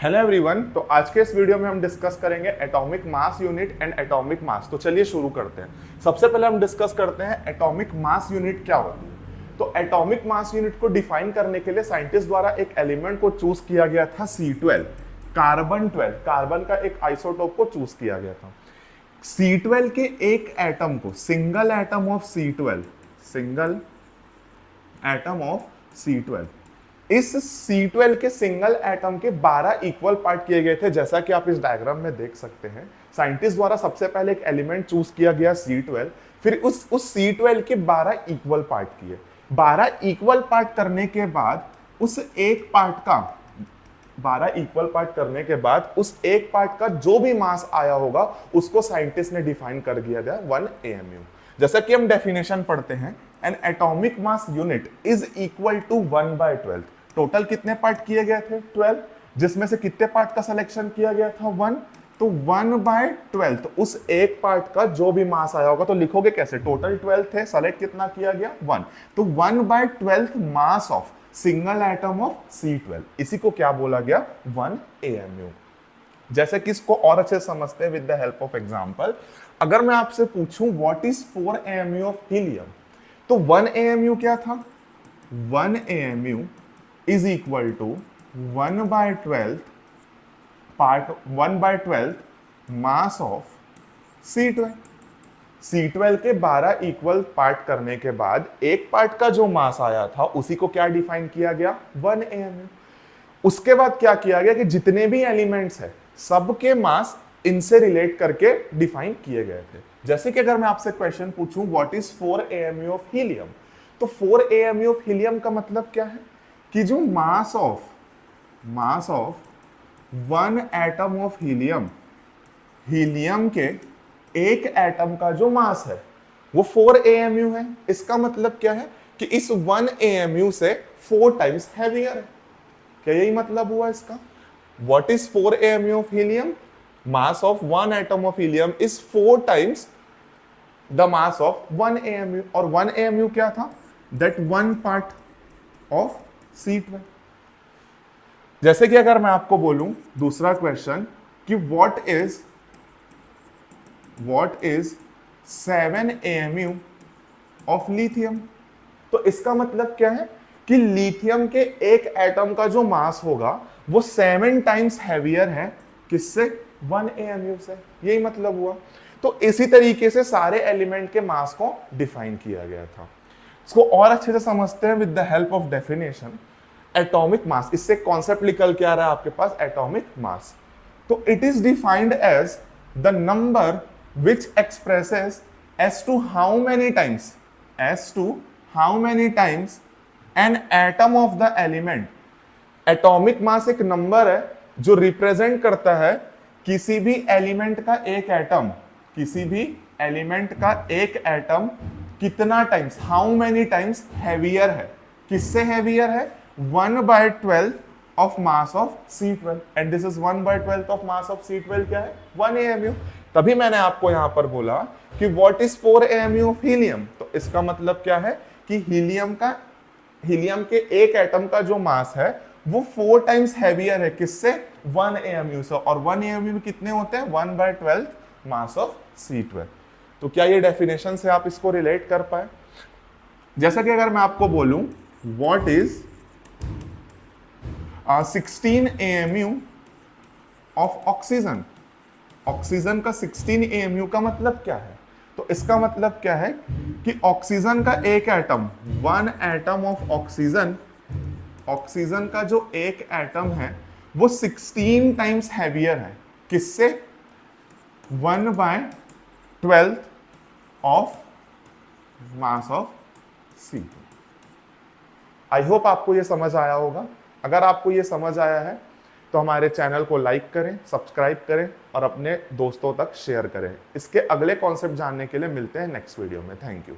Hello everyone. तो आज के इस वीडियो में हम डिस्कस करेंगे atomic mass unit and atomic mass. तो चलिए शुरू करते हैं। सबसे पहले हम डिस्कस करते हैं एटॉमिक मास यूनिट क्या होती है। तो एटॉमिक मास यूनिट को डिफाइन करने के लिए साइंटिस्ट द्वारा एक एलिमेंट को चूज किया गया था C12, कार्बन 12, कार्बन का एक आइसोटोप को चूज किया गया था। C12 के एक एटम को, single atom of C12, single atom of C12, इस C12 के सिंगल एटम के 12 इक्वल पार्ट किए गए थे। जैसा कि आप इस डायग्राम में देख सकते हैं, साइंटिस्ट द्वारा सबसे पहले एक एलिमेंट चूज किया गया C12, फिर उस C12 के 12 इक्वल पार्ट किए। 12 इक्वल पार्ट करने के बाद उस एक पार्ट का 12 इक्वल पार्ट करने के बाद उस एक पार्ट का जो भी मास आया होगा उसको साइंटिस्ट ने डिफाइन कर दिया गया 1 AMU। जैसा कि हम डेफिनेशन पढ़ते हैं, an atomic mass unit is equal to 1/12। Total कितने पार्ट किए गए थे? 12, जिसमें से कितने पार्ट का सिलेक्शन किया गया था? 1। तो 1/12, तो उस एक पार्ट का जो भी मास आया होगा, तो लिखोगे कैसे? टोटल 12 थे, सेलेक्ट कितना किया गया? 1। तो 1/12 mass of single atom of C12, इसी को क्या बोला गया? 1 AMU। जैसे कि इसको और अच्छे से समझते हैं with the help of example. अगर मैं आपसे पूछूं what is 4 AMU of helium, तो 1 AMU क्या था? 1 AMU is equal to 1/12 part 1/12 mass of C12। C12 के 12 इक्वल पार्ट करने के बाद एक पार्ट का जो मास आया था उसी को क्या डिफाइन किया गया? 1 AMU। उसके बाद क्या किया गया कि जितने भी एलिमेंट्स है सबके मास इनसे रिलेट करके डिफाइन किए गए थे। जैसे कि अगर मैं आपसे क्वेश्चन पूछूं what is 4 AMU of helium, तो 4 AMU ऑफ हीलियम का मतलब क्या है कि जो mass of 1 atom of helium, helium के एक एटम का जो मास है वो 4 AMU है। इसका मतलब क्या है कि इस 1 AMU से 4 टाइम्स हैवियर है। क्या यही मतलब हुआ इसका? What is 4 AMU of helium? Mass of 1 atom of helium is 4 times the mass of 1 AMU। और 1 AMU क्या था? That one part of C12। जैसे कि अगर मैं आपको बोलूं दूसरा क्वेश्चन कि what is 7 AMU of lithium, तो इसका मतलब क्या है कि लिथियम के एक एटम का जो मास होगा वो 7 टाइम्स हैवियर है किससे? 1 AMU से। यही मतलब हुआ। तो इसी तरीके से सारे एलिमेंट के मास को डिफाइन किया गया था। इसको और अच्छे से समझते हैं with the help of definition. Atomic mass, इससे कॉन्सेप्ट निकल के आ रहा है आपके पास एटॉमिक मास। तो it is defined as the number which expresses as to how many times an atom of the element. Atomic mass एक नंबर है जो रिप्रेजेंट करता है किसी भी एलिमेंट का एक एटम, कितना times, how many times heavier है। किससे हैवियर है? 1/12 of mass of C12, and this is 1/12 of mass of C12 क्या है? 1 AMU। तभी मैंने आपको यहां पर बोला कि what is 4 AMU of helium, तो इसका मतलब क्या है कि हीलियम के एक एटम का जो मास है वो 4 टाइम्स हैवियर है किससे? 1 AMU से। और 1 AMU में कितने होते हैं? 1/12 मास ऑफ C12। तो क्या ये डेफिनेशन से आप इसको रिलेट कर पाए? जैसा कि अगर मैं आपको बोलूं what is 16 AMU of oxygen, oxygen का 16 AMU का मतलब क्या है? तो इसका मतलब क्या है कि ऑक्सीजन का एक एटम, 1 एटम ऑफ ऑक्सीजन का जो एक एटम है वो 16 टाइम्स हैवियर है किससे? 1/12 of mass of C। I hope आपको ये समझ आया होगा। अगर आपको ये समझ आया है तो हमारे चैनल को लाइक करें, सब्सक्राइब करें और अपने दोस्तों तक शेयर करें। इसके अगले कॉन्सेप्ट जानने के लिए मिलते हैं नेक्स्ट वीडियो में। Thank you.